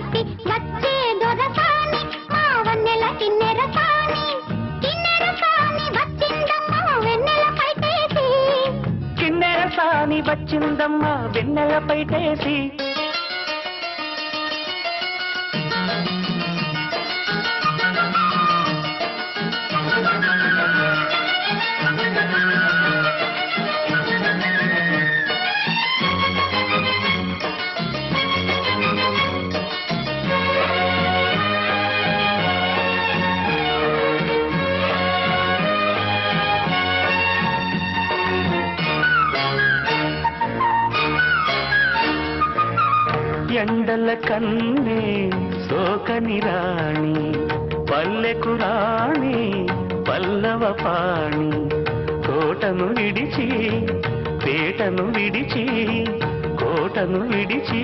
పెట్టి వచ్చే దొరసాని మా వన్నెల కిన్నెర సాని వచ్చిందమ్మా వెన్నెల పైటేసి కిన్నెర సాని వచ్చిందమ్మా వెన్నెల పైటేసి ఎండల కన్నే సోకని రాణి పల్లెకు రాణి పల్లవ పాణి కోటను విడిచి పేటను విడిచి కోటను విడిచి